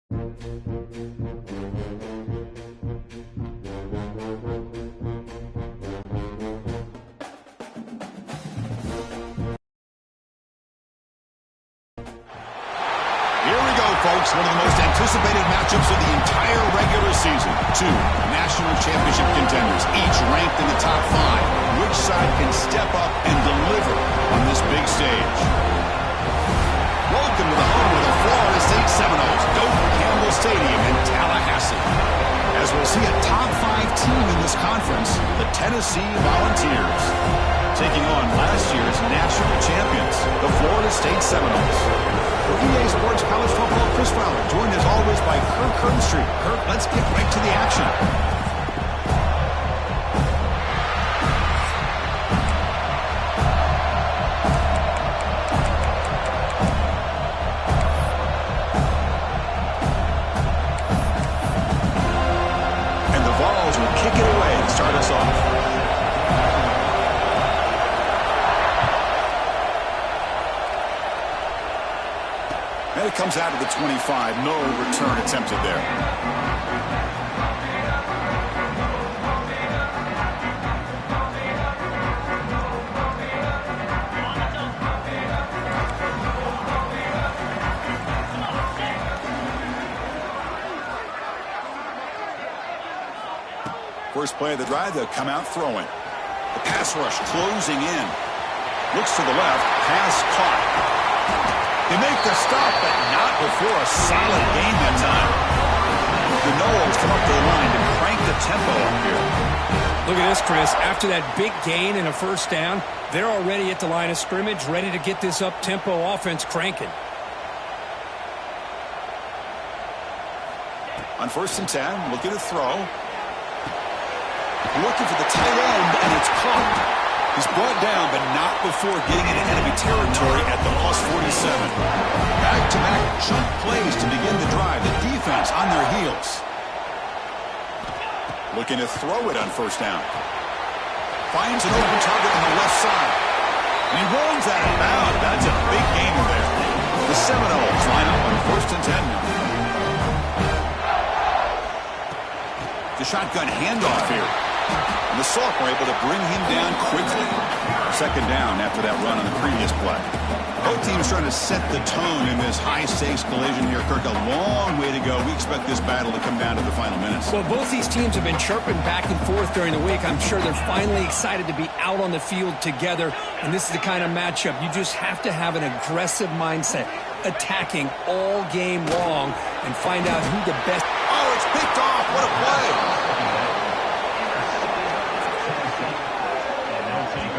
Folks, one of the most anticipated matchups of the entire regular season. Two national championship contenders, each ranked in the top 5. Which side can step up and deliver on this big stage? Welcome to the home of the Florida State Seminoles, Doak Campbell Stadium in Tallahassee. As we'll see a top 5 team in this conference, the Tennessee Volunteers, taking on last year's national champions, the Florida State Seminoles. For EA Sports College Football, Chris Fowler, joined as always by Kirk Herbstreit. Kirk, let's get right to the action. And the Vols will kick it away and start us off. And it comes out of the 25. No return attempted there. First play of the drive, they'll come out throwing. The pass rush closing in. Looks to the left. Pass caught. They make the stop, but not before a solid gain that time. The Noles come up to the line to crank the tempo up here. Look at this, Chris. After that big gain and a first down, they're already at the line of scrimmage, ready to get this up-tempo offense cranking. On 1st and 10, look at a throw. Looking for the tight end, and it's caught. He's brought down, but not before getting into enemy territory at the +47. Back-to-back chunk plays to begin the drive. The defense on their heels. Looking to throw it on 1st down. Finds an open target on the left side. And he runs that out. That's a big gainer there. The Seminoles line up on 1st and 10 now. The shotgun handoff here. And the sophomore able to bring him down quickly. 2nd down after that run on the previous play. Both teams trying to set the tone in this high-stakes collision here. Kirk, a long way to go. We expect this battle to come down to the final minutes. Well, both these teams have been chirping back and forth during the week. I'm sure they're finally excited to be out on the field together. And this is the kind of matchup you just have to have an aggressive mindset, attacking all game long and find out who the best. Oh, it's picked off. What a play.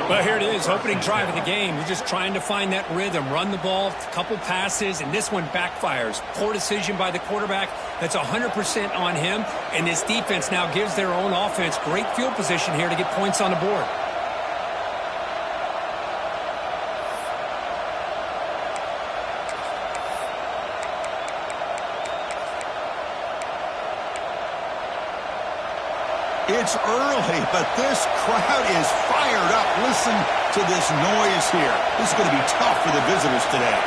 Well, here it is, opening drive of the game. You're just trying to find that rhythm, run the ball, a couple passes, and this one backfires. Poor decision by the quarterback. That's 100% on him, and this defense now gives their own offense great field position here to get points on the board. It's early, but this crowd is fired up. Listen to this noise here. This is going to be tough for the visitors today.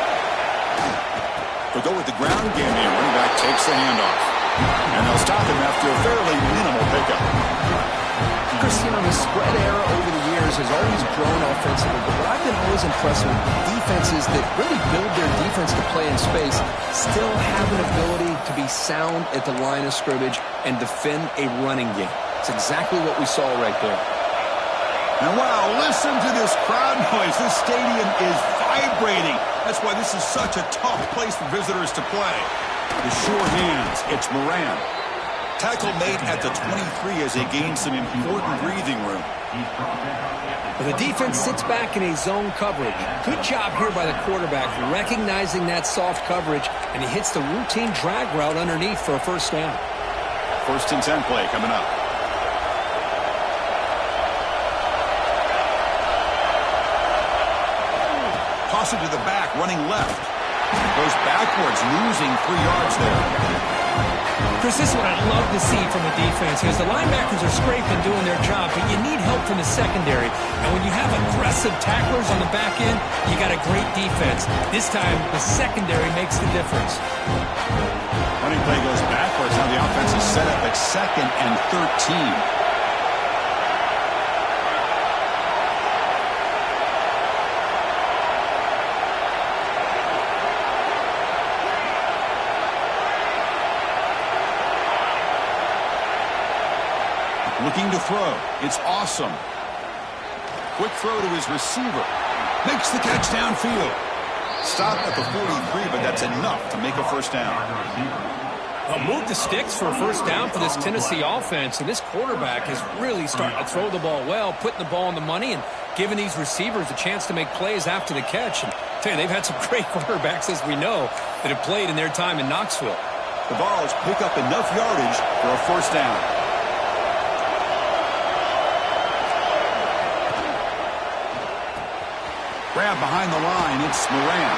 They'll go with the ground game here. Running back takes the handoff. And they'll stop him after a fairly minimal pickup. Chris, you know, the spread era over the years has always grown offensively, but what I've been always impressed with defenses that really build their defense to play in space still have an ability to be sound at the line of scrimmage and defend a running game. It's exactly what we saw right there. And wow, listen to this crowd noise. This stadium is vibrating. That's why this is such a tough place for visitors to play. The sure hands, it's Moran. Tackle made at the 23 as they gain some important breathing room. Well, the defense sits back in a zone coverage. Good job here by the quarterback, recognizing that soft coverage, and he hits the routine drag route underneath for a 1st down. 1st and 10 play coming up. Toss it to the back, running left. Goes backwards, losing 3 yards there. Chris, this is what I'd love to see from a defense, because the linebackers are scraping, doing their job, but you need help from the secondary. And when you have aggressive tacklers on the back end, you got a great defense. This time, the secondary makes the difference. Running play goes backwards. Now the offense is set up at 2nd and 13. Looking to throw. It's awesome. Quick throw to his receiver. Makes the catch downfield. Stop at the 43, but that's enough to make a first down. Move the sticks for a first down for this Tennessee offense, and this quarterback is really starting to throw the ball well, putting the ball on the money, and giving these receivers a chance to make plays after the catch. And I tell you, they've had some great quarterbacks, as we know, that have played in their time in Knoxville. The Vols pick up enough yardage for a first down. Grab behind the line, it's Moran.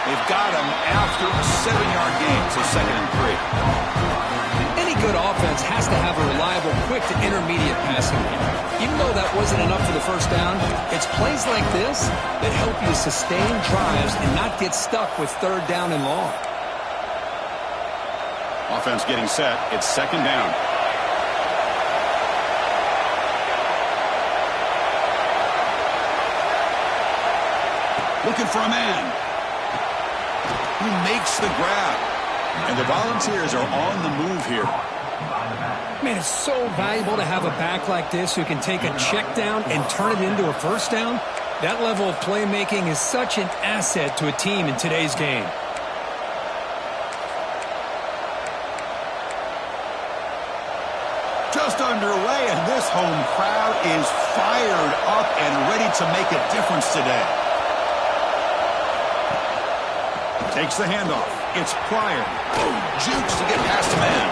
They've got him after a 7-yard gain, so 2nd and 3. Any good offense has to have a reliable, quick to intermediate passing game. Even though that wasn't enough for the first down, it's plays like this that help you sustain drives and not get stuck with 3rd down and long. Offense getting set, it's 2nd down. Looking for a man who makes the grab. And the Volunteers are on the move here. Man, it's so valuable to have a back like this who can take a check down and turn it into a first down. That level of playmaking is such an asset to a team in today's game. Just underway, and this home crowd is fired up and ready to make a difference today. Takes the handoff. It's Pryor. Boom. Jukes to get past a man.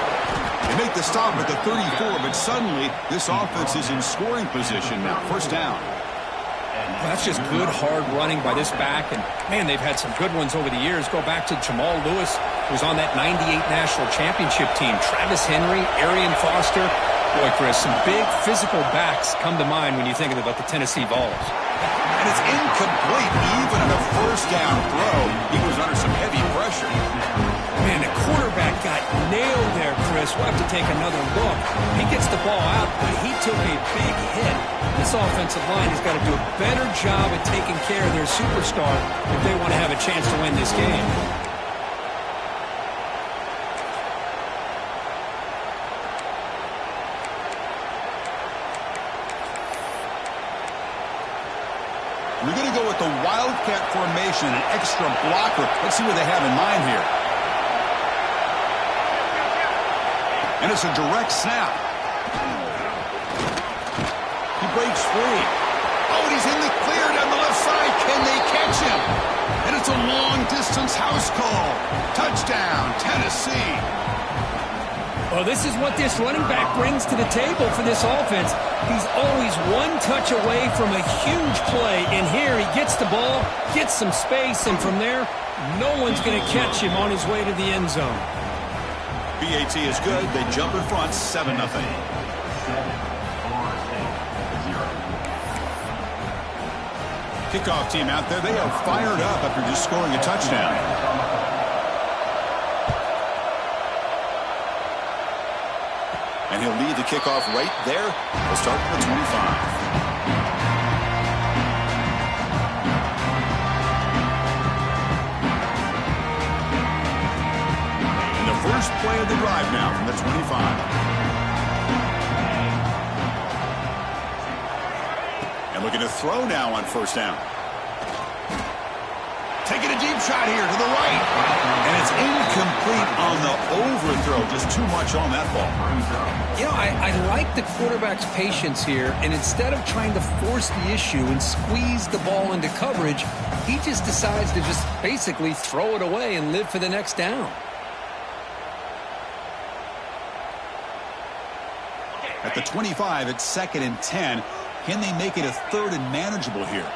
They make the stop at the 34, but suddenly this offense is in scoring position now. First down. Well, that's just good, hard running by this back. And, man, they've had some good ones over the years. Go back to Jamal Lewis, who was on that 98 National Championship team. Travis Henry, Arian Foster. Boy, Chris, some big physical backs come to mind when you think about the Tennessee Vols. And it's incomplete, even in a first down throw. He was under some heavy pressure. Man, the quarterback got nailed there, Chris. We'll have to take another look. He gets the ball out, but he took a big hit. This offensive line has got to do a better job at taking care of their superstar if they want to have a chance to win this game. We're going to go with the Wildcat formation, an extra blocker. Let's see what they have in mind here. And it's a direct snap. He breaks free. Oh, and he's in the clear down the left side. Can they catch him? And it's a long-distance house call. Touchdown, Tennessee. Well, this is what this running back brings to the table for this offense. He's always one touch away from a huge play. And here he gets the ball, gets some space, and from there, no one's going to catch him on his way to the end zone. PAT is good. They jump in front, 7-0. Kickoff team out there. They are fired up after just scoring a touchdown. And he'll lead the kickoff right there. We'll start at the 25. And the first play of the drive now from the 25. And looking to throw now on first down. Taking a deep shot here to the right. And it's incomplete on the overthrow. Just too much on that ball. You know, I like the quarterback's patience here. And instead of trying to force the issue and squeeze the ball into coverage, he just decides to just basically throw it away and live for the next down. At the 25, it's 2nd and 10. Can they make it a 3rd and manageable here?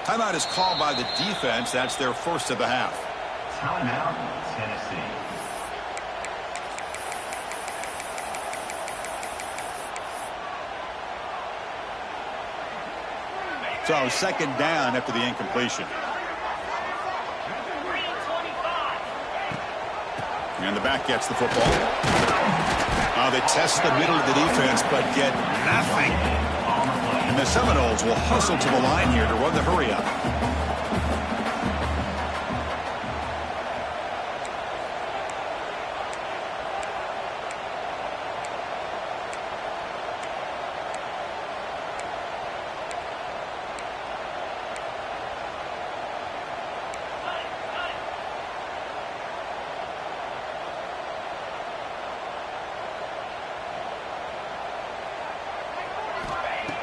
Timeout is called by the defense. That's their first of the half. Timeout, Tennessee. So second down after the incompletion. And the back gets the football. They test the middle of the defense, but get nothing. And the Seminoles will hustle to the line here to run the hurry up.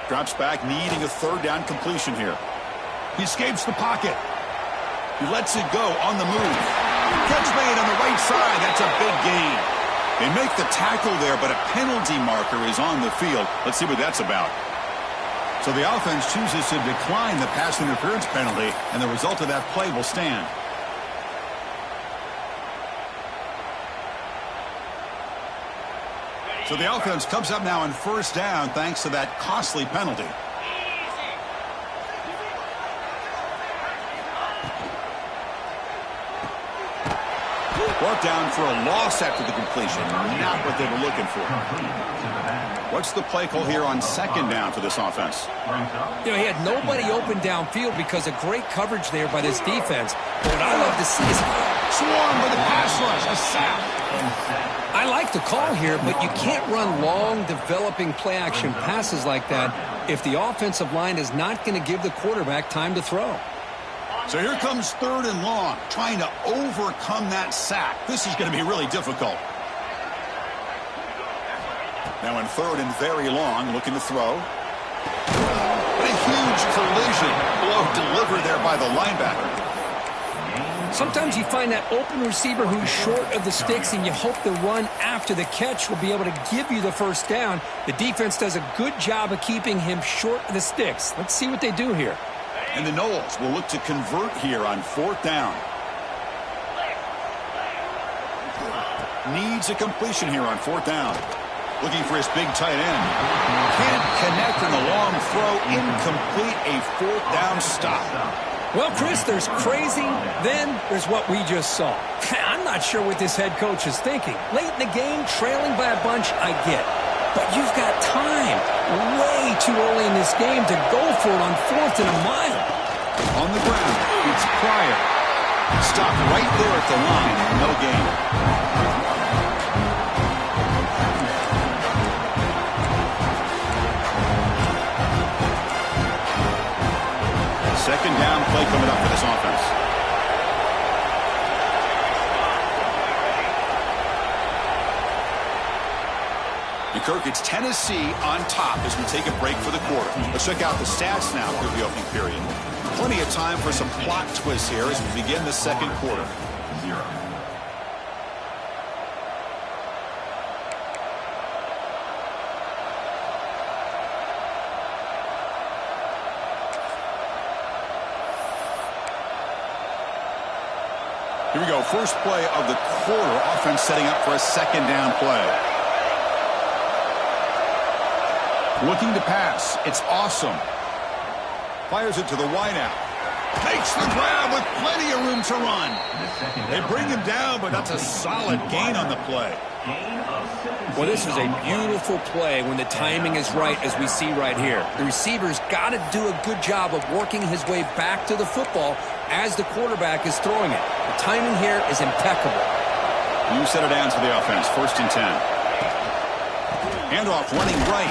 Drops back, needing a third down completion here. He escapes the pocket. He lets it go on the move. Catch made on the right side. That's a big gain. They make the tackle there, but a penalty marker is on the field. Let's see what that's about. So the offense chooses to decline the pass interference penalty, and the result of that play will stand. So the offense comes up now on first down thanks to that costly penalty. Brought down for a loss after the completion. Not what they were looking for. What's the play call here on second down for this offense? You know, he had nobody open downfield because of great coverage there by this defense. But what I love to see is swarm with a pass rush, a sack. I like the call here, but you can't run long, developing play-action passes like that if the offensive line is not going to give the quarterback time to throw. So here comes third and long, trying to overcome that sack. This is going to be really difficult. Now in third and very long, looking to throw. But a huge collision. Blow delivered there by the linebacker. Sometimes you find that open receiver who's short of the sticks, and you hope the run after the catch will be able to give you the first down. The defense does a good job of keeping him short of the sticks. Let's see what they do here. And the Noles will look to convert here on fourth down. Needs a completion here on fourth down. Looking for his big tight end. Can't connect on the long throw. Incomplete, a fourth down stop. Well, Chris, there's crazy, then there's what we just saw. I'm not sure what this head coach is thinking. Late in the game, trailing by a bunch, I get. But you've got time. Way too early in this game to go for it on fourth and a mile. On the ground, it's Pryor. Stopped right there at the line. No gain. Second down play coming up for this offense. And Kirk, it's Tennessee on top as we take a break for the quarter. Let's check out the stats now through the opening period. Plenty of time for some plot twists here as we begin the second quarter. Here we go, first play of the quarter. Offense setting up for a second down play. Looking to pass. It's awesome. Fires it to the wideout. Takes the grab with plenty of room to run. They bring him down, but that's a solid gain on the play. Well, this is a beautiful play when the timing is right, as we see right here. The receiver's got to do a good job of working his way back to the football as the quarterback is throwing it. The timing here is impeccable. You set it down to the offense. First and 10. Handoff running right.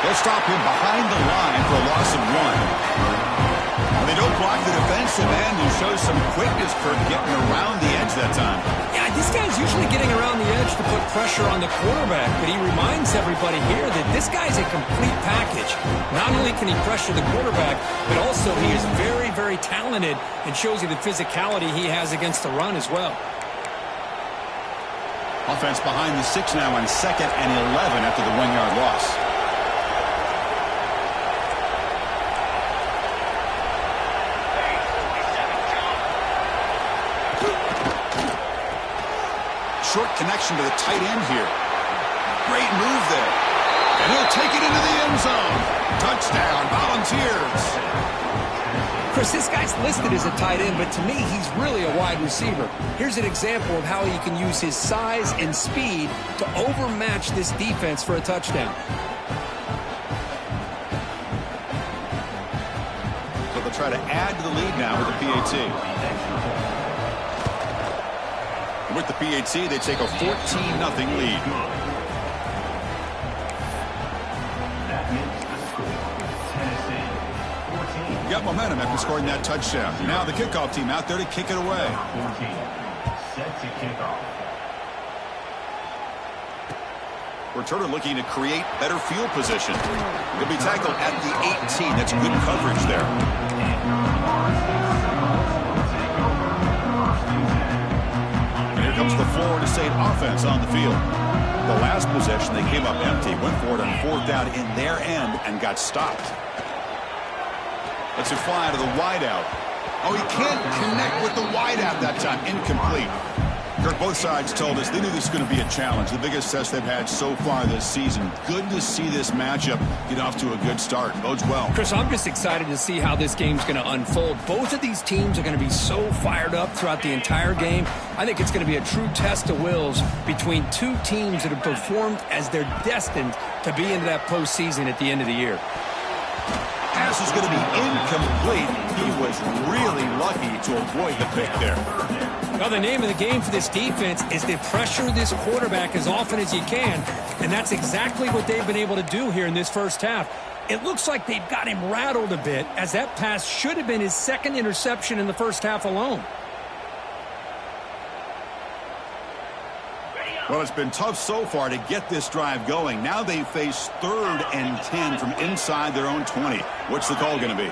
They'll stop him behind the line for a loss of 1. They don't block the defensive end, who shows some quickness for getting around the edge that time. Yeah, this guy's usually getting around the edge to put pressure on the quarterback, but he reminds everybody here that this guy's a complete package. Not only can he pressure the quarterback, but also he is very, very talented and shows you the physicality he has against the run as well. Offense behind the 6 now on second and 11 after the 1-yard loss. Short connection to the tight end here. Great move there. And he'll take it into the end zone. Touchdown, Volunteers. Chris, this guy's listed as a tight end, but to me, he's really a wide receiver. Here's an example of how he can use his size and speed to overmatch this defense for a touchdown. So they'll try to add to the lead now with the PAT. With the PAT, they take a 14-0 lead. Got momentum after scoring that touchdown. Now the kickoff team out there to kick it away. Returner looking to create better field position. He'll be tackled at the 18. That's good coverage there. And here comes the Florida State offense on the field. The last possession, they came up empty, went for it on 4th down in their end and got stopped. Let's it fly to the wideout. Oh, he can't connect with the wideout that time. Incomplete. Kirk, both sides told us they knew this was going to be a challenge. The biggest test they've had so far this season. Good to see this matchup get off to a good start. Bodes well. Chris, I'm just excited to see how this game's going to unfold. Both of these teams are going to be so fired up throughout the entire game. I think it's going to be a true test of wills between two teams that have performed as they're destined to be into that postseason at the end of the year. Pass is going to be incomplete. He was really lucky to avoid the pick there. Well, the name of the game for this defense is to pressure this quarterback as often as you can, and that's exactly what they've been able to do here in this first half. It looks like they've got him rattled a bit, as that pass should have been his second interception in the first half alone. Well, it's been tough so far to get this drive going. Now they face 3rd and 10 from inside their own 20. What's the call going to be?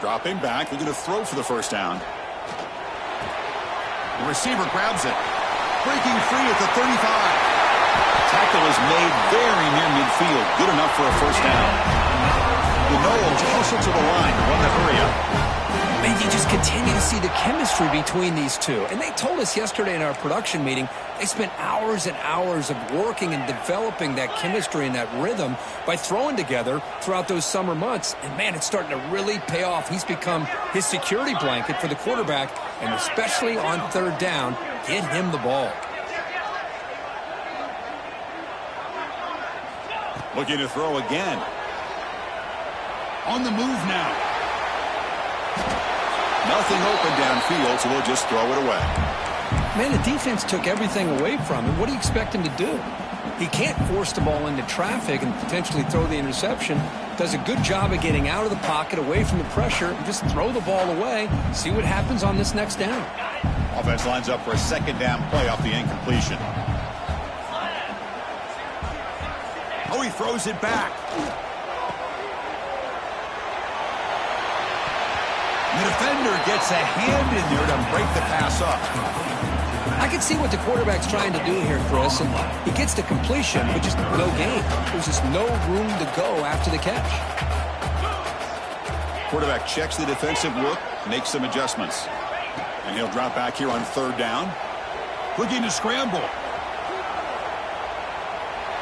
Dropping back, looking to throw for the first down. The receiver grabs it. Breaking free at the 35. Tackle is made very near midfield. Good enough for a first down. The Noles hustle to the line to run the hurry up. Man, you just continue to see the chemistry between these two. And they told us yesterday in our production meeting, they spent hours and hours of working and developing that chemistry and that rhythm by throwing together throughout those summer months. And, man, it's starting to really pay off. He's become his security blanket for the quarterback, and especially on 3rd down, get him the ball. Looking to throw again. On the move now. Nothing open downfield, so they'll just throw it away. Man, the defense took everything away from him. What do you expect him to do? He can't force the ball into traffic and potentially throw the interception. Does a good job of getting out of the pocket, away from the pressure, and just throw the ball away. See what happens on this next down. Offense lines up for a 2nd down play off the incompletion. Oh, he throws it back. The defender gets a hand in there to break the pass up. I can see what the quarterback's trying to do here, Chris, and he gets the completion, but just no gain. There's just no room to go after the catch. Quarterback checks the defensive look, makes some adjustments. And he'll drop back here on 3rd down. Looking to scramble.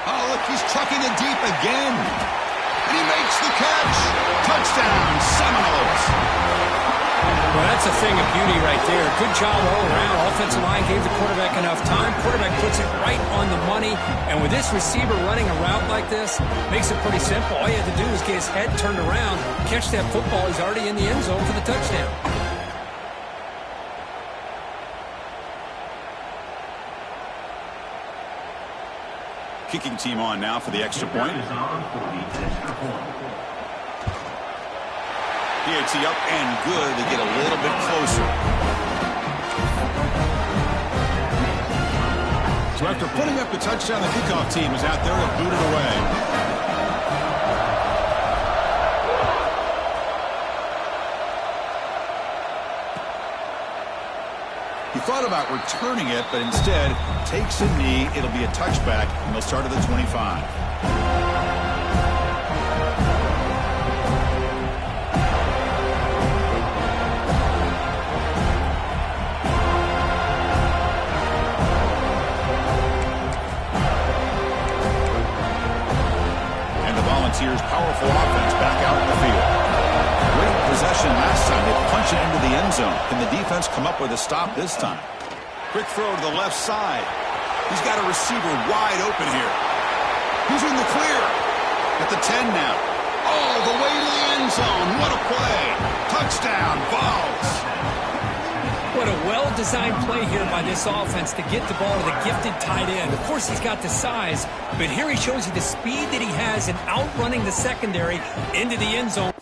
Oh, look, he's chucking it deep again. And he makes the catch. Touchdown, Seminoles. Well, that's a thing of beauty right there. Good job all around. Offensive line gave the quarterback enough time. Quarterback puts it right on the money. And with this receiver running a route like this, makes it pretty simple. All you have to do is get his head turned around, catch that football. He's already in the end zone for the touchdown. Kicking team on now for the extra point. PAT up and good. They get a little bit closer. So after putting up the touchdown, the kickoff team is out there to boot it away. He thought about returning it, but instead takes a knee. It'll be a touchback, and they'll start at the 25. Volunteers' powerful offense back out in the field. Great possession last time. They punch it into the end zone. Can the defense come up with a stop this time? Quick throw to the left side. He's got a receiver wide open here. Who's in the clear? At the 10 now. All the way to the end zone. What a play. Touchdown, Vols. What a well-designed play here by this offense to get the ball to the gifted tight end. Of course, he's got the size, but here he shows you the speed that he has in outrunning the secondary into the end zone.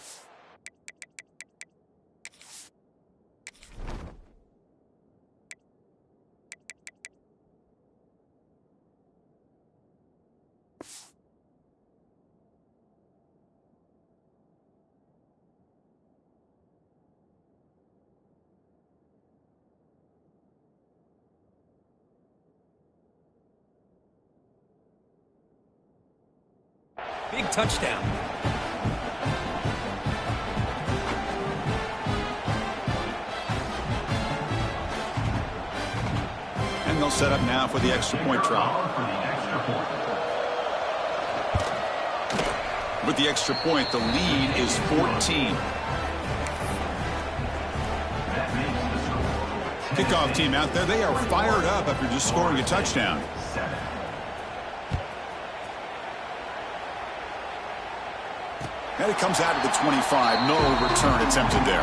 Big touchdown. And they'll set up now for the extra point try. With the extra point, the lead is 14. Kickoff team out there. They are fired up after just scoring a touchdown. And it comes out of the 25. No return attempted there.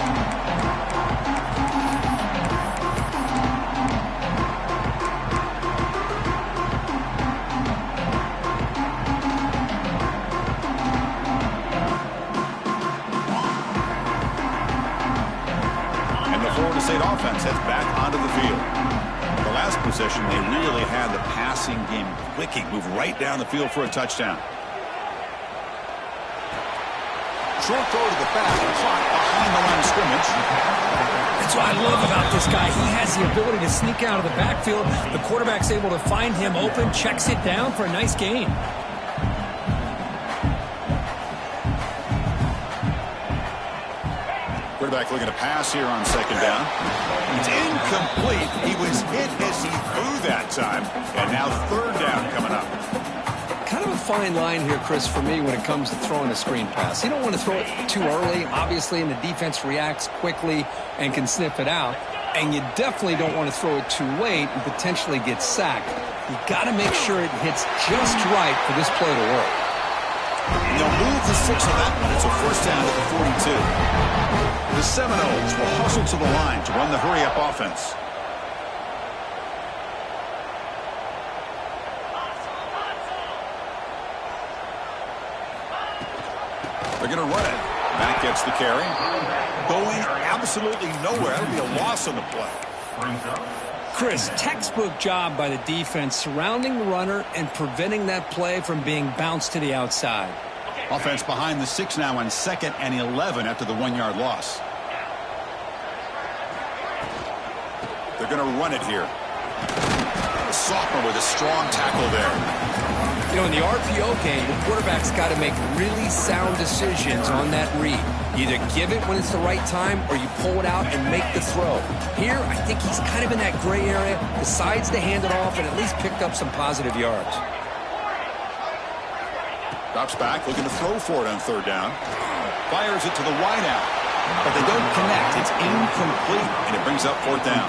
And the Florida State offense heads back onto the field. The last possession, they really had the passing game clicking. Move right down the field for a touchdown. Short throw to the back, caught behind the line of scrimmage. That's what I love about this guy. He has the ability to sneak out of the backfield. The quarterback's able to find him open, checks it down for a nice gain. Quarterback looking to pass here on second down. It's incomplete. He was hit as he threw that time. And now third down coming up. Kind of a fine line here, Chris, for me when it comes to throwing a screen pass. You don't want to throw it too early, obviously, and the defense reacts quickly and can sniff it out. And you definitely don't want to throw it too late and potentially get sacked. You got to make sure it hits just right for this play to work. And they'll move the 6 on that one. It's a first down at the 42. The Seminoles will hustle to the line to run the hurry-up offense. They're going to run it. Matt gets the carry. Going absolutely nowhere. That'll be a loss on the play. Chris, textbook job by the defense surrounding the runner and preventing that play from being bounced to the outside. Offense behind the 6 now on 2nd and 11 after the 1-yard loss. They're going to run it here. The sophomore with a strong tackle there. You know, in the RPO game, the quarterback's got to make really sound decisions on that read. Either give it when it's the right time or you pull it out and make the throw. Here, I think he's kind of in that gray area, decides to hand it off and at least picked up some positive yards. Drops back, looking to throw for it on third down. Fires it to the wideout, but they don't connect. It's incomplete, and it brings up fourth down.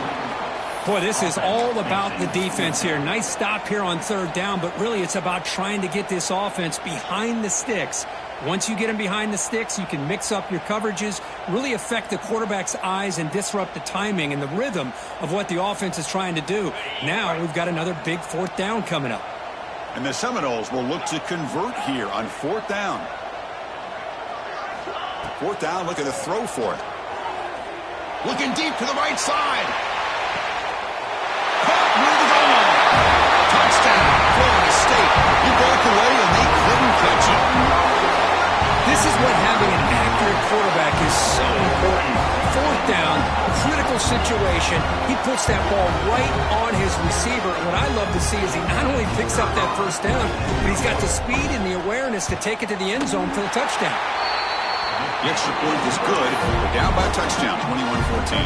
Boy, this is all about the defense here. Nice stop here on third down, but really it's about trying to get this offense behind the sticks. Once you get them behind the sticks, you can mix up your coverages, really affect the quarterback's eyes and disrupt the timing and the rhythm of what the offense is trying to do. Now we've got another big fourth down coming up. And the Seminoles will look to convert here on fourth down. Fourth down, look at the throw for it. Looking deep to the right side. Caught near the goal line. Touchdown, Florida State. He broke away and they couldn't catch him. This is what having an accurate quarterback is so important. Fourth down, critical situation. He puts that ball right on his receiver. And what I love to see is he not only picks up that first down, but he's got the speed and the awareness to take it to the end zone for the touchdown. The extra point is good. We're down by a touchdown, 21-14.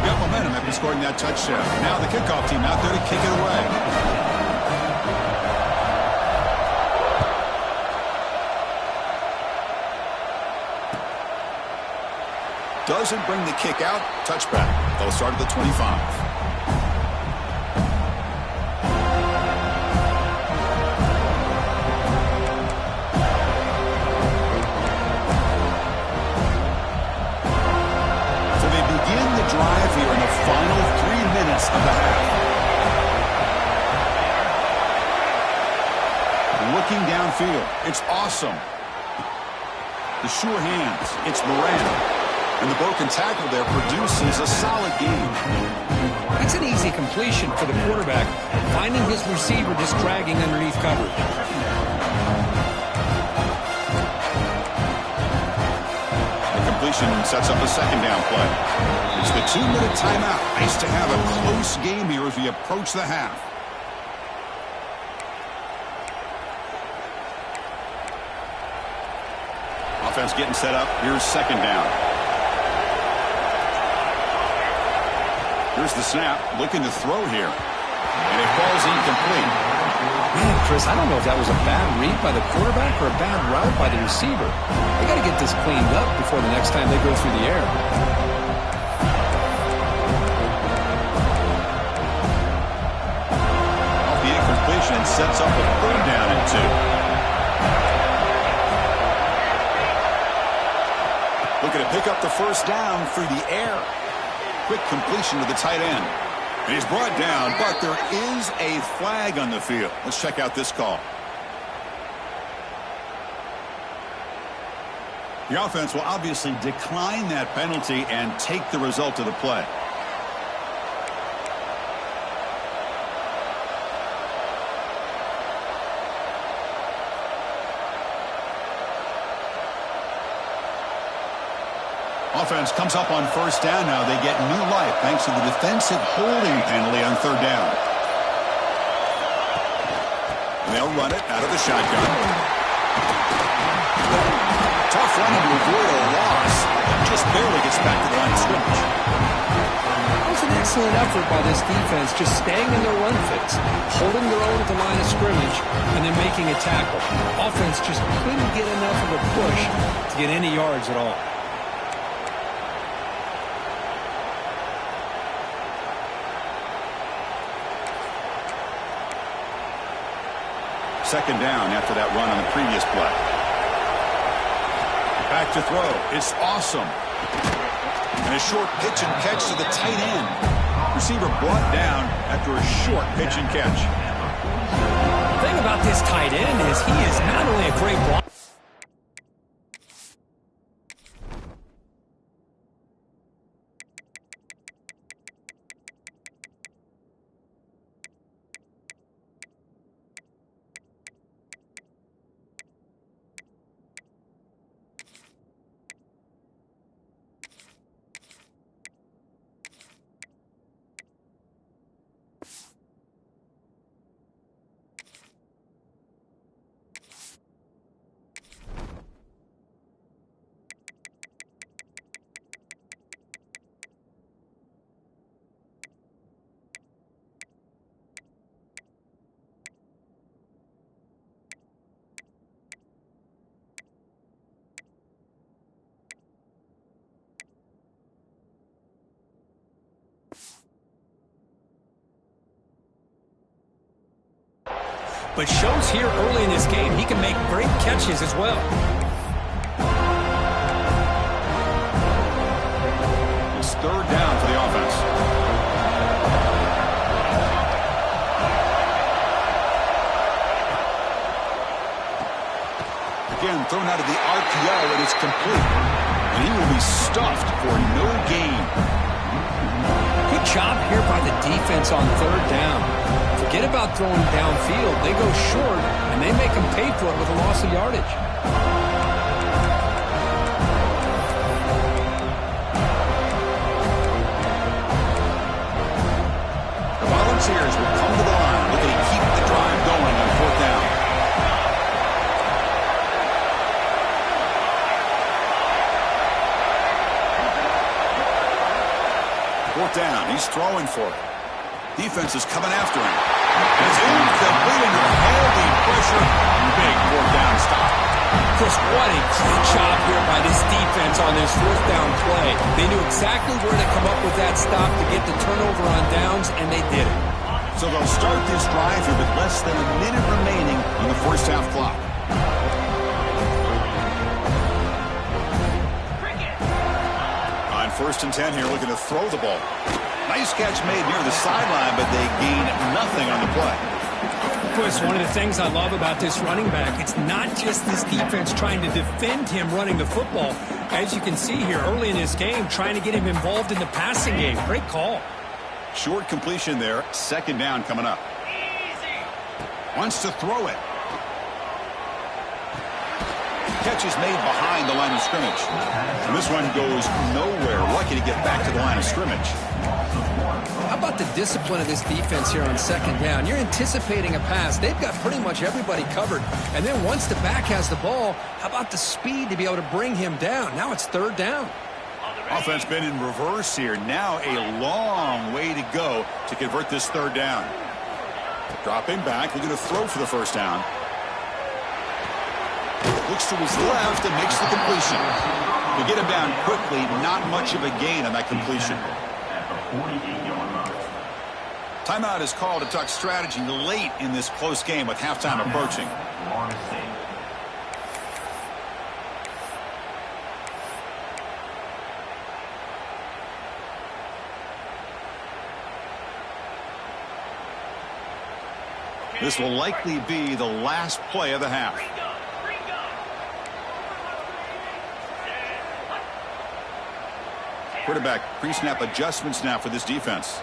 Got momentum after scoring that touchdown. Now the kickoff team out there to kick it away. Doesn't bring the kick out. Touchback. They'll start at the 25. So they begin the drive here in the final 3 minutes of the half. Looking downfield. It's awesome. The sure hands. It's Moran. And the broken tackle there produces a solid game. That's an easy completion for the quarterback, finding his receiver just dragging underneath coverage. The completion sets up a second down play. It's the 2-minute timeout. Nice to have a close game here as we approach the half. Offense getting set up. Here's second down. Here's the snap, looking to throw here. And it falls incomplete. Man, Chris, I don't know if that was a bad read by the quarterback or a bad route by the receiver. They got to get this cleaned up before the next time they go through the air. Off the incompletion, sets up a third down and 2. Looking to pick up the first down through the air. Quick completion to the tight end. And he's brought down, but there is a flag on the field. Let's check out this call. The offense will obviously decline that penalty and take the result of the play. Offense comes up on first down now. They get new life thanks to the defensive holding penalty on third down. And they'll run it out of the shotgun. Tough run to avoid a loss. Just barely gets back to the line of scrimmage. That was an excellent effort by this defense, just staying in their run fits, holding their own at the line of scrimmage, and then making a tackle. Offense just couldn't get enough of a push to get any yards at all. Second down after that run on the previous play. Back to throw. It's awesome. And a short pitch and catch to the tight end. Receiver brought down after a short pitch and catch. The thing about this tight end is he is not only a great blocker. But shows here early in this game he can make great catches as well. It's third down for the offense. Again, thrown out of the RPO, and it's complete. And he will be stuffed for no gain. Good job here by the defense on third down. Forget about throwing downfield. They go short, and they make them pay for it with a loss of yardage. throwing for it. Defense is coming after him. And it's incomplete under heavy pressure. Big fourth down stop. Chris, what a great job here by this defense on this fourth down play. They knew exactly where to come up with that stop to get the turnover on downs, and they did it. So they'll start this drive here with less than a minute remaining on the first half clock. On 1st and 10 here, looking to throw the ball. Nice catch made near the sideline, but they gain nothing on the play. Chris, one of the things I love about this running back, it's not just this defense trying to defend him running the football. As you can see here early in this game, trying to get him involved in the passing game. Great call. Short completion there. 2nd down coming up. Wants to throw it. Catch is made behind the line of scrimmage. And this one goes nowhere. Lucky to get back to the line of scrimmage. How about the discipline of this defense here on 2nd down? You're anticipating a pass. They've got pretty much everybody covered. And then once the back has the ball, how about the speed to be able to bring him down? Now it's 3rd down. Offense been in reverse here. Now a long way to go to convert this 3rd down. Dropping back. Looking to throw for the 1st down. Looks to his left and makes the completion. To get him down quickly, not much of a gain on that completion. Timeout is called to talk strategy late in this close game with halftime approaching. This will likely be the last play of the half. Quarterback pre-snap adjustments now for this defense.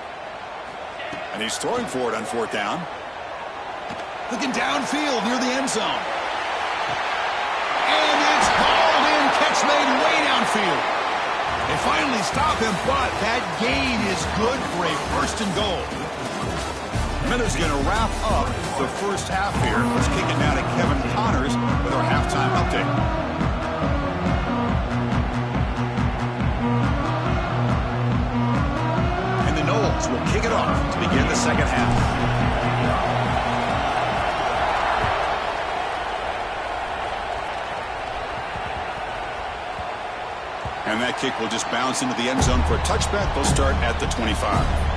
And he's throwing for it on 4th down. Looking downfield near the end zone. And it's hauled in. Catch made way downfield. They finally stop him, but that gain is good for a 1st and goal. Miller's going to wrap up the first half here. Let's kick it now to Kevin Connors with our halftime update. Will kick it off to begin the 2nd half. And that kick will just bounce into the end zone for a touchback. They'll start at the 25.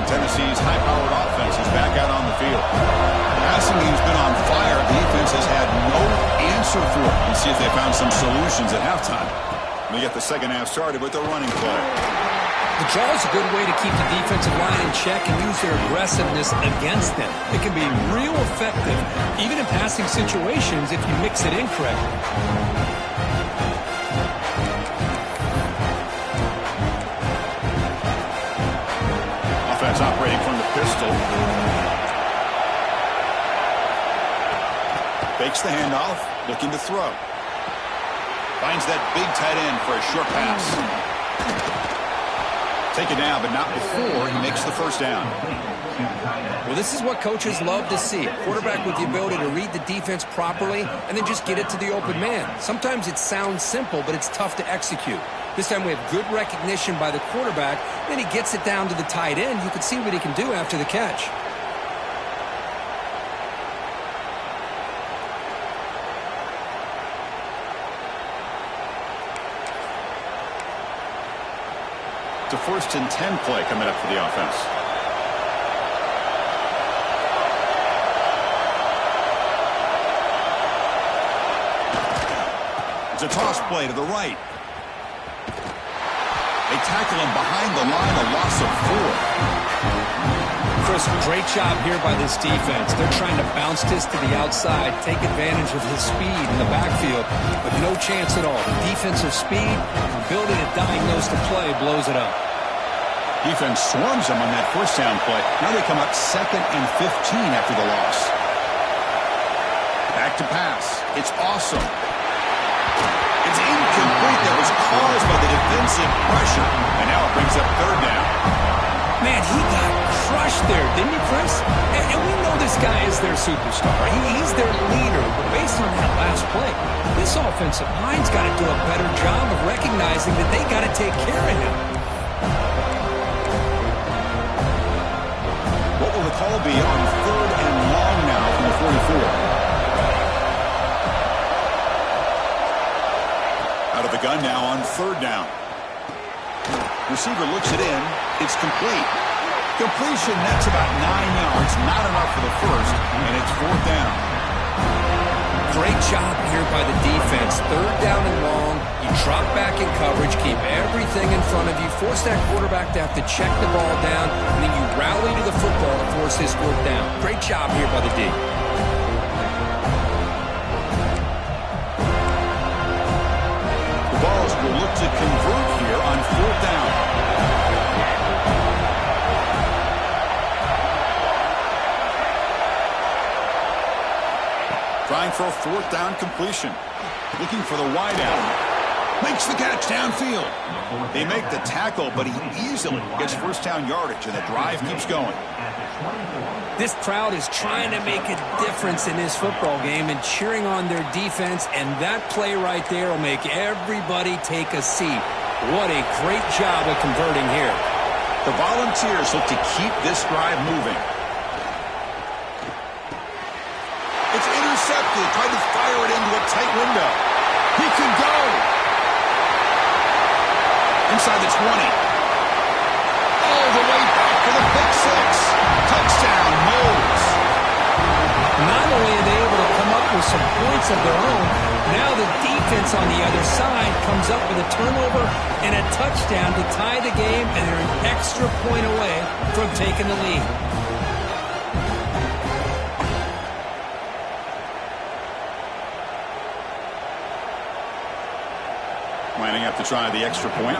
Tennessee's high-powered offense is back out on the field. Passing game's been on fire. The defense has had no answer for it. Let's see if they found some solutions at halftime. We get the 2nd half started with the running play. The draw is a good way to keep the defensive line in check and use their aggressiveness against them. It can be real effective, even in passing situations, if you mix it in correctly. Operating from the pistol. Fakes the handoff, looking to throw. Finds that big tight end for a short pass. Take it down, but not before he makes the 1st down. Well, this is what coaches love to see. A quarterback with the ability to read the defense properly and then just get it to the open man. Sometimes it sounds simple, but it's tough to execute. This time we have good recognition by the quarterback. Then he gets it down to the tight end. You can see what he can do after the catch. It's a 1st and 10 play coming up for the offense. It's a toss play to the right. They tackle him behind the line, a loss of 4. Chris, great job here by this defense. They're trying to bounce this to the outside, take advantage of his speed in the backfield, but no chance at all. The defensive speed, ability to diagnose the play, blows it up. Defense swarms him on that 1st down play. Now they come up 2nd and 15 after the loss. Back to pass. It's awesome. It's incomplete. That was caused by the defensive pressure. And now it brings up 3rd down. there, didn't he, Chris? And we know this guy is their superstar. He's their leader. But based on that last play, this offensive line's got to do a better job of recognizing that they got to take care of him. What will the call be on 3rd and long now from the 44? Out of the gun now on 3rd down. Receiver looks it in. It's complete. Completion, that's about 9 yards. Not enough for the first, and it's 4th down. Great job here by the defense. 3rd down and long. You drop back in coverage, keep everything in front of you, force that quarterback to have to check the ball down, and then you rally to the football to force this 4th down. Great job here by the D. The Vols will look to convert here on 4th down. Trying for a 4th down completion. Looking for the wide out. Makes the catch downfield. They make the tackle, but he easily gets 1st down yardage, and the drive keeps going. This crowd is trying to make a difference in this football game and cheering on their defense, and that play right there will make everybody take a seat. What a great job of converting here. The Volunteers look to keep this drive moving. It's intercepted. Tried to fire it into a tight window. He can go. Inside the 20. All the way back for the pick 6. Touchdown, Moles. Not only are they able to come up with some points of their own, now the defense on the other side comes up with a turnover and a touchdown to tie the game, and they're an extra point away from taking the lead. Lining up to try the extra point.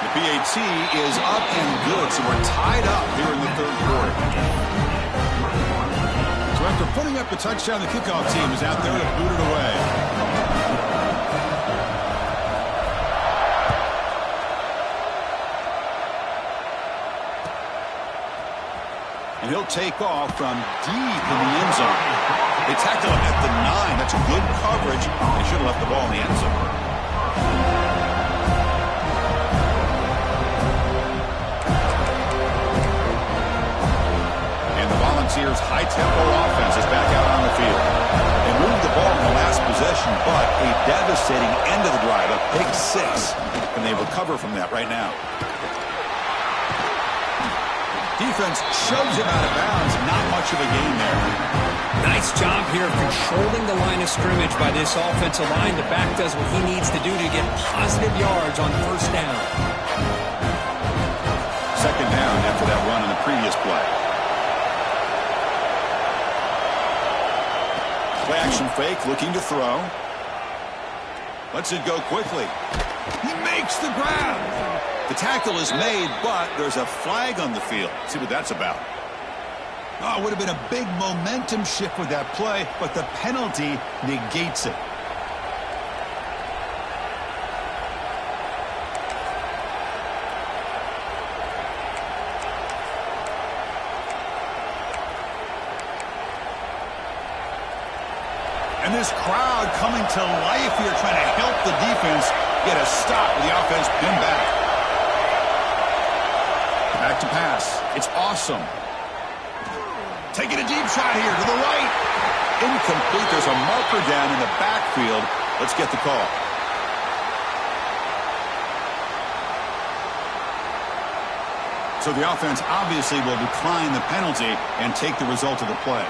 The PAT is up and good, so we're tied up here in the 3rd quarter. So after putting up a touchdown, the kickoff team is out there to boot it away. And he'll take off from deep in the end zone. They tackle him at the 9. That's a good coverage. They should have left the ball in the end zone. And the Volunteers' high-tempo offense is back out on the field. They moved the ball in the last possession, but a devastating end of the drive, a pick 6. And they recover from that right now. Defense shoves him out of bounds. Not much of a gain there. Nice job here of controlling the line of scrimmage by this offensive line. The back does what he needs to do to get positive yards on 1st down. 2nd down after that run on the previous play. Play action fake, looking to throw. Lets it go quickly. He makes the grab. The tackle is made, but there's a flag on the field. Let's see what that's about. Oh, it would have been a big momentum shift with that play, but the penalty negates it. And this crowd coming to life here, trying to help the defense get a stop with the offense pinned back. Back to pass. It's awesome. Taking a deep shot here to the right. Incomplete. There's a marker down in the backfield. Let's get the call. So the offense obviously will decline the penalty and take the result of the play.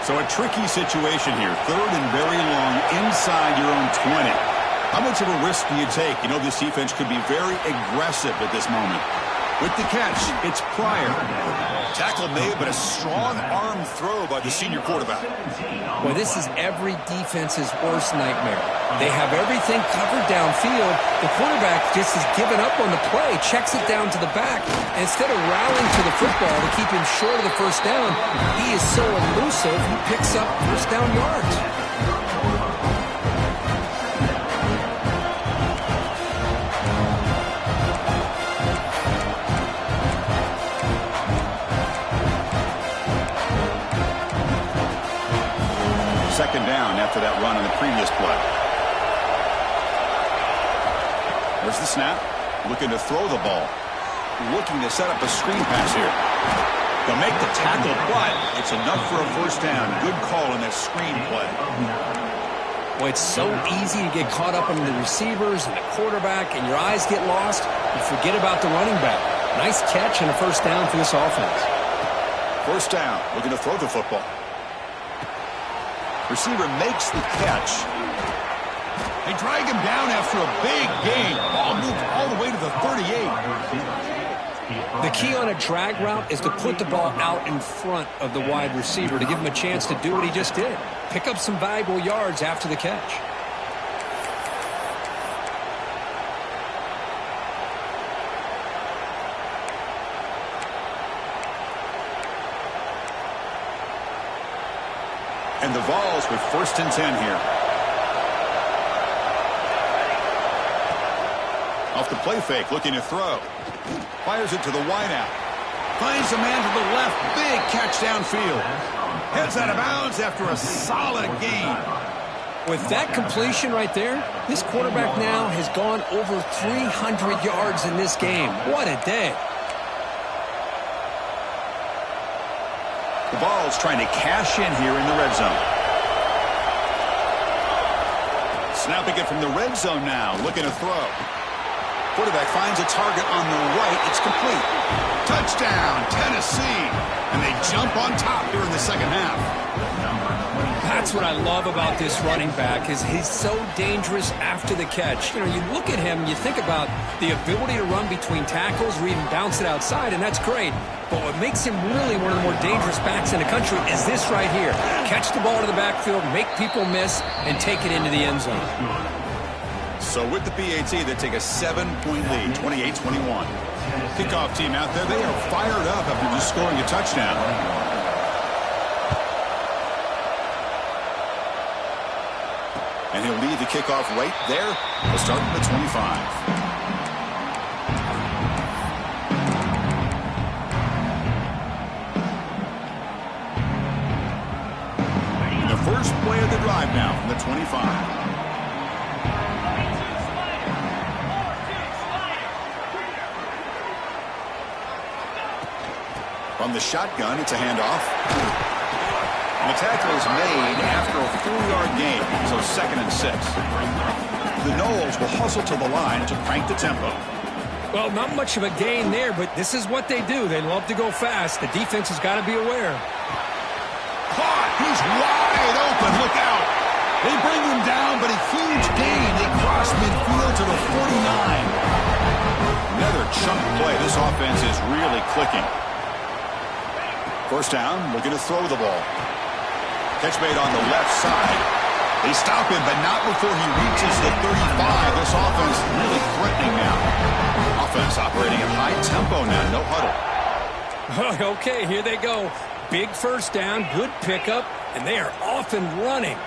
So a tricky situation here. 3rd and very long inside your own 20. How much of a risk do you take? You know this defense could be very aggressive at this moment. With the catch, it's Pryor. Tackle made, but a strong arm throw by the senior quarterback. Well, this is every defense's worst nightmare. They have everything covered downfield. The quarterback just has given up on the play, checks it down to the back. And instead of rallying to the football to keep him short of the first down, he is so elusive, he picks up first down yards. Second down after that run on the previous play. There's the snap. Looking to throw the ball. Looking to set up a screen pass here. They'll make the tackle, but it's enough for a first down. Good call in that screen play. Well, it's so easy to get caught up in the receivers and the quarterback, and your eyes get lost. You forget about the running back. Nice catch and a first down for this offense. First down. Looking to throw the football. Receiver makes the catch. They drag him down after a big gain. Ball moved all the way to the 38. The key on a drag route is to put the ball out in front of the wide receiver to give him a chance to do what he just did. Pick up some valuable yards after the catch. And the Vols with 1st and 10 here. Off the play fake, looking to throw. Fires it to the wideout. Finds a man to the left. Big catch downfield. Heads out of bounds after a solid gain. With that completion right there, this quarterback now has gone over 300 yards in this game. What a day. The Vols trying to cash in here in the red zone. Snapping it from the red zone now, looking to throw. Quarterback finds a target on the right. It's complete. Touchdown, Tennessee. And they jump on top here in the second half. That's what I love about this running back is he's so dangerous after the catch. You know, you look at him and you think about the ability to run between tackles or even bounce it outside, and that's great. But what makes him really one of the more dangerous backs in the country is this right here. Catch the ball to the backfield, make people miss, and take it into the end zone. So with the PAT, they take a 7-point lead, 28-21. Kickoff team out there, they are fired up after just scoring a touchdown. And he'll lead the kickoff right there. We'll start at the 25. The first play of the drive now from the 25. From the shotgun, it's a handoff. And the tackle is made after a 4-yard gain, so 2nd and 6. The Noles will hustle to the line to crank the tempo. Well, not much of a gain there, but this is what they do. They love to go fast. The defense has got to be aware. Caught! He's wide open. Look out! They bring him down, but a huge gain. They cross midfield to the 49. Another chunk play. This offense is really clicking. First down, looking to throw the ball. Catch made on the left side. They stop him, but not before he reaches the 35. This offense really threatening now. Offense operating at high tempo now, no huddle. Okay, here they go. Big first down, good pickup, and they are off and running.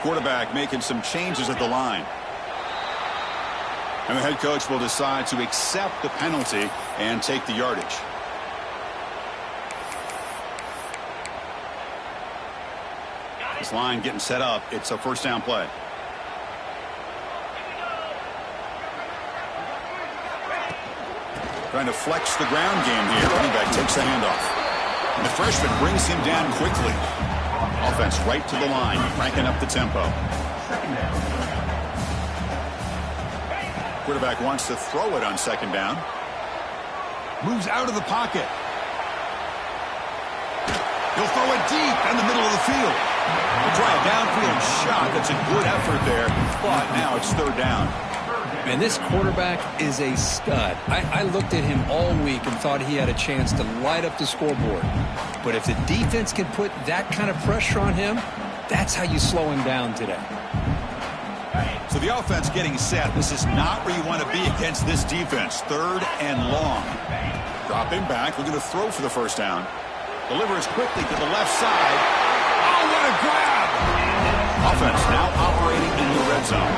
Quarterback making some changes at the line. And the head coach will decide to accept the penalty and take the yardage. This line getting set up. It's a first down play. Trying to flex the ground game here. Running back takes the handoff. And the freshman brings him down quickly. Offense right to the line, cranking up the tempo. Quarterback wants to throw it on 2nd down. Moves out of the pocket. He'll throw it deep in the middle of the field. He'll try a downfield shot. That's a good effort there, but now it's 3rd down. And this quarterback is a stud. I looked at him all week and thought he had a chance to light up the scoreboard. But if the defense can put that kind of pressure on him, that's how you slow him down today. So the offense getting set. This is not where you want to be against this defense. 3rd and long. Dropping back, looking to throw for the first down. Delivers quickly to the left side. Oh, what a grab! Offense now operating in the red zone.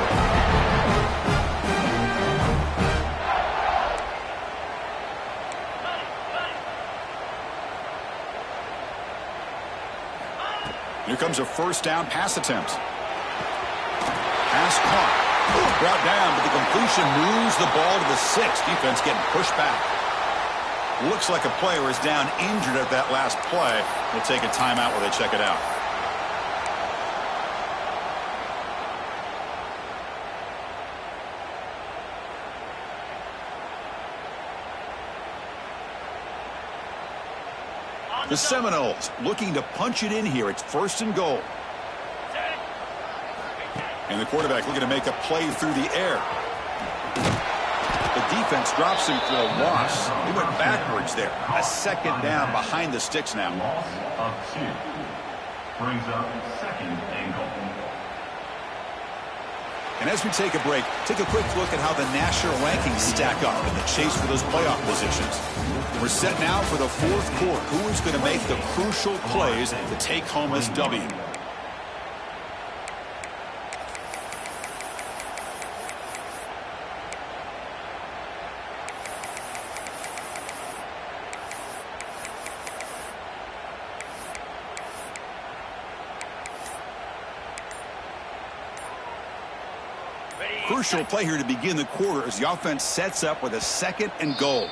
Here comes a first down pass attempt. Pass caught. Brought down, but the completion moves the ball to the 6. Defense getting pushed back. Looks like a player is down injured at that last play. We'll take a timeout while they check it out. The Seminoles looking to punch it in here. It's 1st and goal. And the quarterback looking to make a play through the air. The defense drops him for a loss. He went backwards there. A 2nd down behind the sticks now. Loss of 2. Brings up 2nd and goal. And as we take a break, take a quick look at how the national rankings stack up in the chase for those playoff positions. We're set now for the 4th quarter. Who is going to make the crucial plays to take home this W? Crucial play here to begin the quarter as the offense sets up with a 2nd and goal.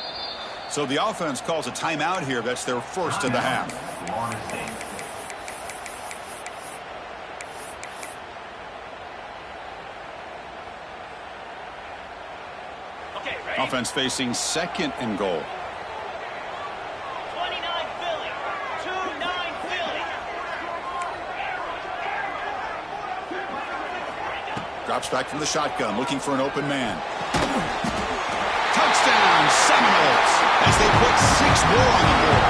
So the offense calls a timeout here. That's their first of the half. Offense facing 2nd and goal. 29 Philly. 2-9 Philly. Drops back from the shotgun, looking for an open man. Touchdown, Seminoles, as they put 6 more on the board.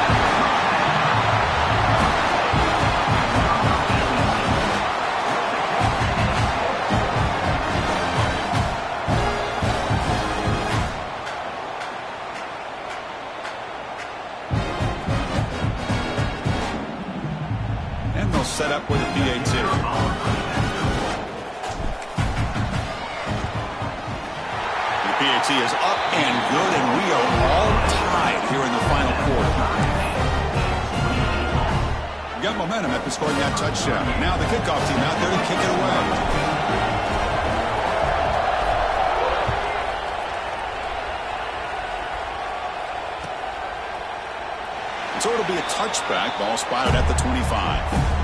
And they'll set up with a PAT. PAT is up and good, and we are all tied here in the final quarter. We got momentum after scoring that touchdown. Now the kickoff team out there to kick it away. And so it'll be a touchback. Ball spotted at the 25.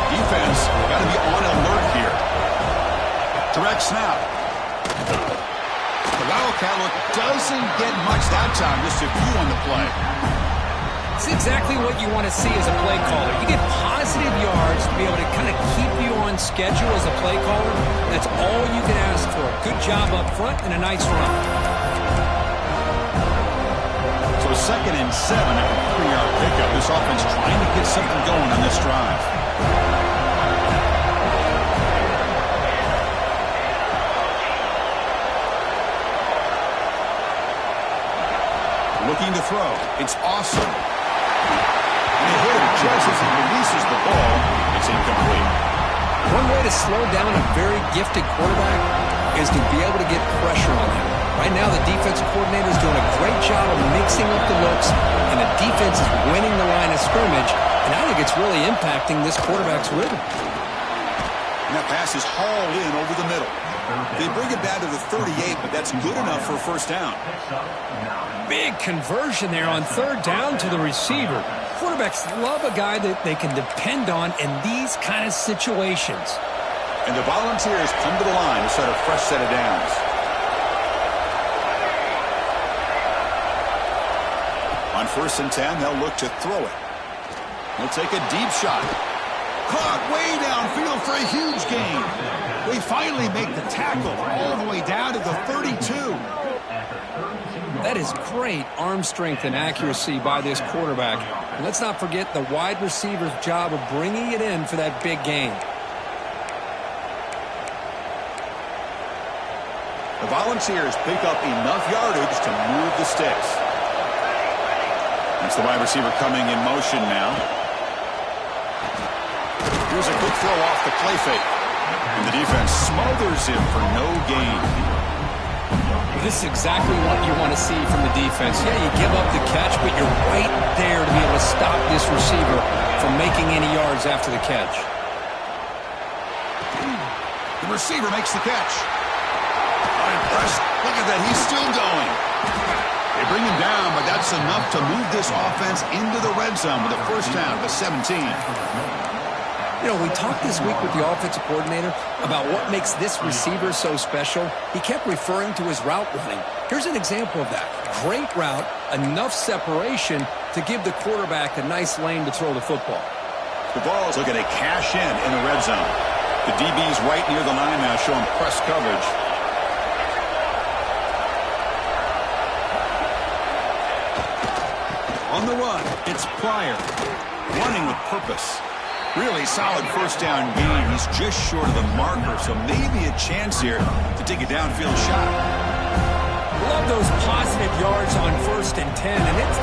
Defense got to be on alert here. Direct snap. The Wildcat look doesn't get much that time, just a few on the play. It's exactly what you want to see as a play caller. You get positive yards to be able to kind of keep you on schedule as a play caller. That's all you can ask for. Good job up front and a nice run. So 2nd and 7 after a 3-yard pickup. This offense trying to get something going on this drive. Looking to throw. It's awesome. And he hit him just as he releases the ball. It's incomplete. One way to slow down a very gifted quarterback is to be able to get pressure on him. Right now, the defensive coordinator is doing a great job of mixing up the looks, and the defense is winning the line of scrimmage, and I think it's really impacting this quarterback's rhythm. And that pass is hauled in over the middle. They bring it down to the 38, but that's good enough for a first down. Big conversion there on third down to the receiver. Quarterbacks love a guy that they can depend on in these kind of situations. And the Volunteers come to the line to start a fresh set of downs. On 1st and 10, they'll look to throw it. They'll take a deep shot. Caught way downfield for a huge gain. They finally make the tackle all the way down to the 32. That is great arm strength and accuracy by this quarterback. And let's not forget the wide receiver's job of bringing it in for that big gain. The Volunteers pick up enough yardage to move the sticks. That's the wide receiver coming in motion now. Here's a good throw off the play fake. And the defense smothers him for no gain. This is exactly what you want to see from the defense. Yeah, you give up the catch, but you're right there to be able to stop this receiver from making any yards after the catch. The receiver makes the catch. I'm impressed. Look at that. He's still going. They bring him down, but that's enough to move this offense into the red zone with a first down of 17. You know, we talked this week with the offensive coordinator about what makes this receiver so special. He kept referring to his route running. Here's an example of that. Great route, enough separation to give the quarterback a nice lane to throw the football. The ball is looking to cash in the red zone. The DB's right near the line now showing press coverage. On the run, it's Pryor. Running with purpose. Really solid first down gain. He's just short of the marker, so maybe a chance here to take a downfield shot. Love those positive yards on 1st and 10, and it's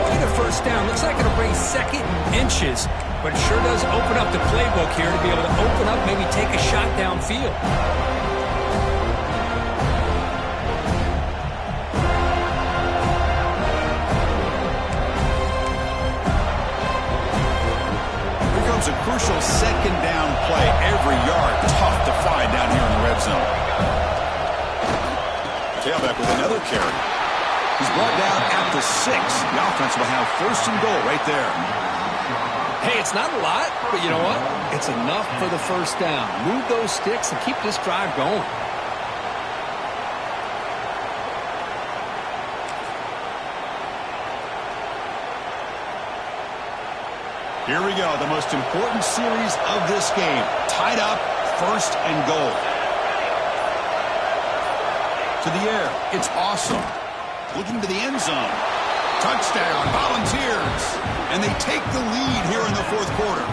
quite a first down. Looks like it'll bring 2nd and inches, but it sure does open up the playbook here to be able to open up, maybe take a shot downfield. A crucial 2nd down play. Every yard tough to find down here in the red zone. Tailback with another carry. He's brought down at the 6. The offense will have 1st and goal right there. Hey, it's not a lot, but you know what? It's enough for the first down. Move those sticks and keep this drive going. Here we go, the most important series of this game. Tied up, 1st and goal. To the air, it's awesome. Looking to the end zone. Touchdown, Volunteers. And they take the lead here in the 4th quarter.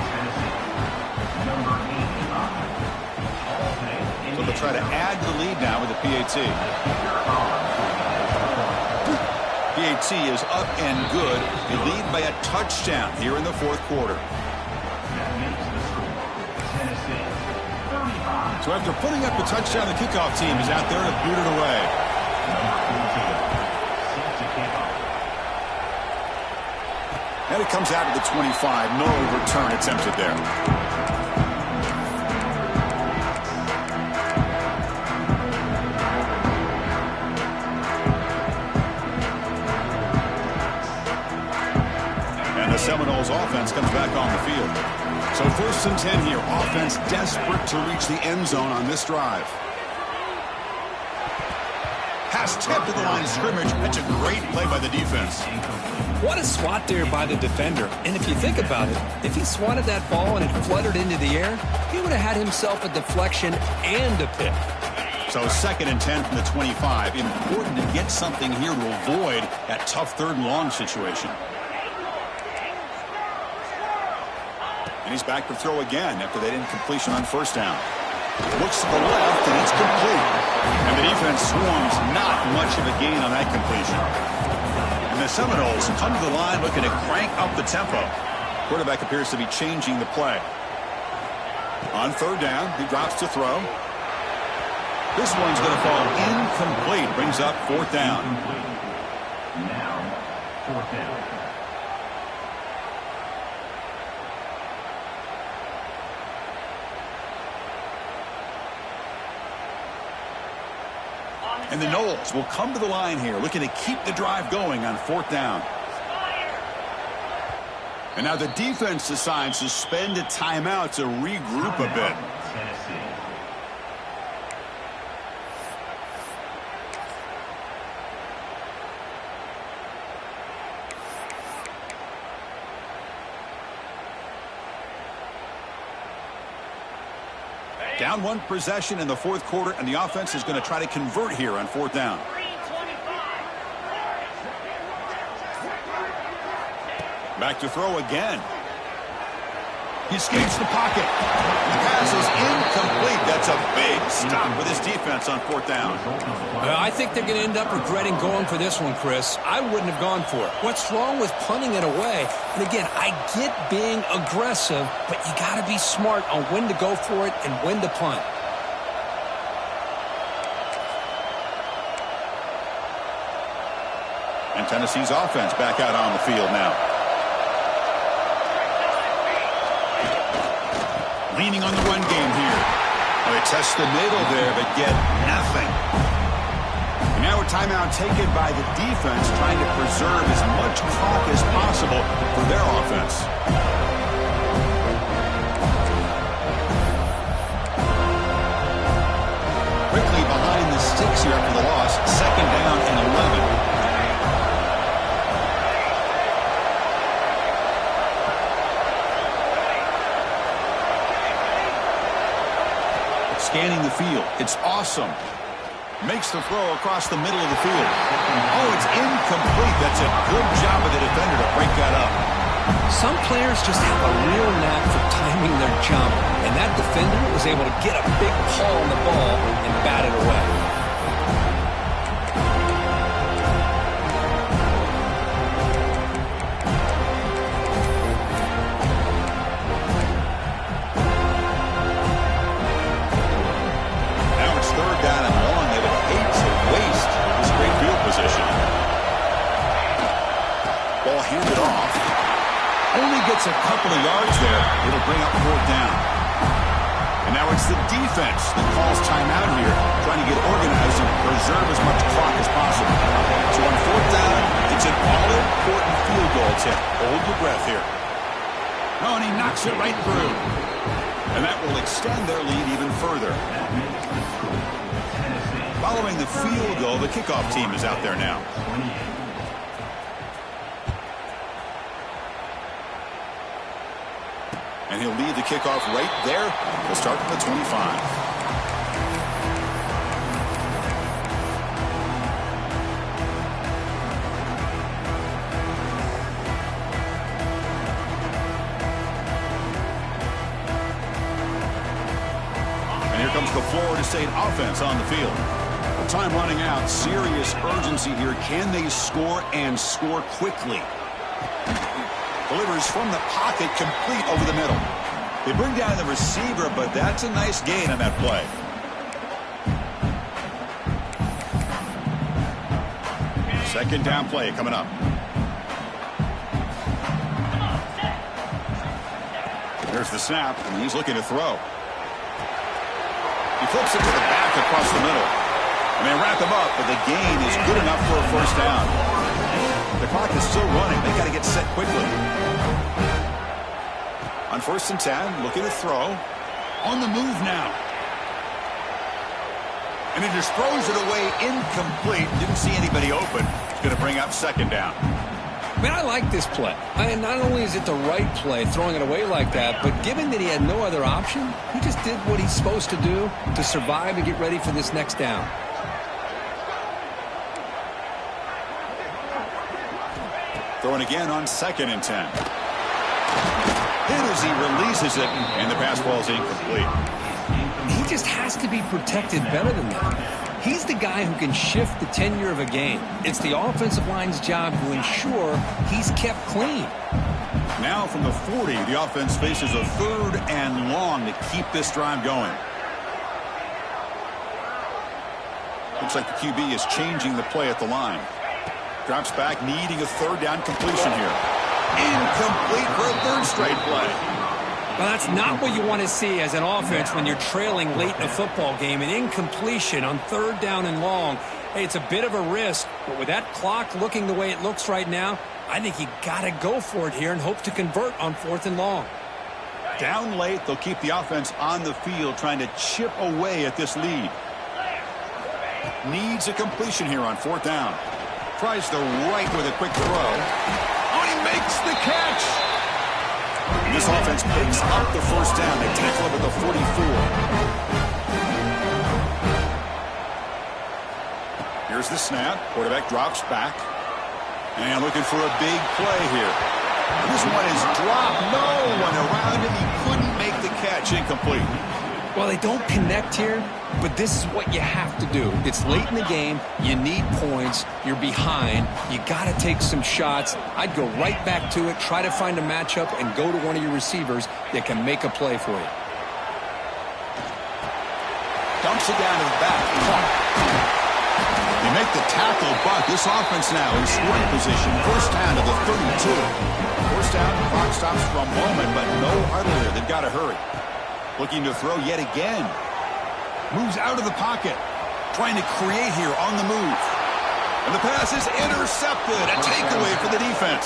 So they'll try to add to the lead now with the PAT. PAT is up and good. They lead by a touchdown here in the 4th quarter. So after putting up a touchdown, the kickoff team is out there to boot it away. And it comes out of the 25. No return attempted there. The Seminoles offense comes back on the field. So 1st and 10 here. Offense desperate to reach the end zone on this drive. Pass tipped to the line of scrimmage. That's a great play by the defense. What a swat there by the defender. And if you think about it, if he swatted that ball and it fluttered into the air, he would have had himself a deflection and a pick. So 2nd and 10 from the 25. Important to get something here to avoid that tough 3rd and long situation. And he's back to throw again after that incompletion on 1st down. Looks to the left, and it's complete. And the defense swarms, not much of a gain on that completion. And the Seminoles come to the line looking to crank up the tempo. Quarterback appears to be changing the play. On 3rd down, he drops to throw. This one's going to fall incomplete. Brings up 4th down. Now, 4th down. And the Noles will come to the line here, looking to keep the drive going on 4th down. And now the defense decides to spend a timeout to regroup a bit. Down 1 possession in the 4th quarter, and the offense is going to try to convert here on 4th down. Back to throw again. He escapes the pocket. The pass is incomplete. That's a big stop for this defense on 4th down. I think they're going to end up regretting going for this one, Chris. I wouldn't have gone for it. What's wrong with punting it away? And again, I get being aggressive, but you got to be smart on when to go for it and when to punt. And Tennessee's offense back out on the field now. Leaning on the run game here. They test the middle there, but get nothing. And now a timeout taken by the defense, trying to preserve as much clock as possible for their offense. Quickly behind the sticks here for the loss. 2nd down and 11. Scanning the field. It's awesome. Makes the throw across the middle of the field. Oh, it's incomplete. That's a good job of the defender to break that up. Some players just have a real knack for timing their jump, and that defender was able to get a big paw on the ball and bat it away. Handed off. Only gets a couple of yards there. It'll bring up 4th down. And now it's the defense that calls timeout here, trying to get organized and preserve as much clock as possible. So on 4th down, it's an all-important field goal tip. Hold your breath here. Oh, and he knocks it right through. And that will extend their lead even further. Following the field goal, the kickoff team is out there now. And he'll lead the kickoff right there. We'll start at the 25. And here comes the Florida State offense on the field. With time running out, serious urgency here. Can they score and score quickly? Delivers from the pocket, complete over the middle. They bring down the receiver, but that's a nice gain on that play. Second down play coming up. There's the snap, and he's looking to throw. He flips it to the back across the middle. And they wrap him up, but the gain is good enough for a 1st down. The clock is still running. They got to get set quickly. On 1st and 10, looking to throw. On the move now. And he just throws it away incomplete. Didn't see anybody open. It's going to bring up 2nd down. Man, I like this play. And not only is it the right play, throwing it away like that, but given that he had no other option, he just did what he's supposed to do to survive and get ready for this next down. Throwing again on 2nd and 10. Hit as he releases it, and the pass ball is incomplete. He just has to be protected better than that. He's the guy who can shift the tenure of a game. It's the offensive line's job to ensure he's kept clean. Now from the 40, the offense faces a 3rd and long to keep this drive going. Looks like the QB is changing the play at the line. Drops back, needing a 3rd down completion here. Incomplete for a 3rd straight play. Well, that's not what you want to see as an offense when you're trailing late in a football game. An incompletion on 3rd down and long. Hey, it's a bit of a risk, but with that clock looking the way it looks right now, I think you got to go for it here and hope to convert on 4th and long. Down late, they'll keep the offense on the field trying to chip away at this lead. Needs a completion here on 4th down. Tries the right with a quick throw. Oh, he makes the catch! This offense picks up the 1st down. They tackle him at the 44. Here's the snap. Quarterback drops back. And looking for a big play here. This one is dropped. No one around him. He couldn't make the catch. Incomplete. Well, they don't connect here, but this is what you have to do. It's late in the game. You need points. You're behind. You got to take some shots. I'd go right back to it, try to find a matchup, and go to one of your receivers that can make a play for you. Dumps it down to the back. They make the tackle, but this offense now in scoring position. 1st down to the 32. 1st down, the clock stops for a moment, but no huddle here. They've got to hurry. Looking to throw yet again. Moves out of the pocket. Trying to create here on the move. And the pass is intercepted. A takeaway for the defense.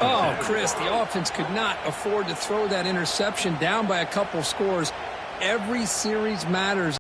Oh, Chris, the offense could not afford to throw that interception down by a couple scores. Every series matters.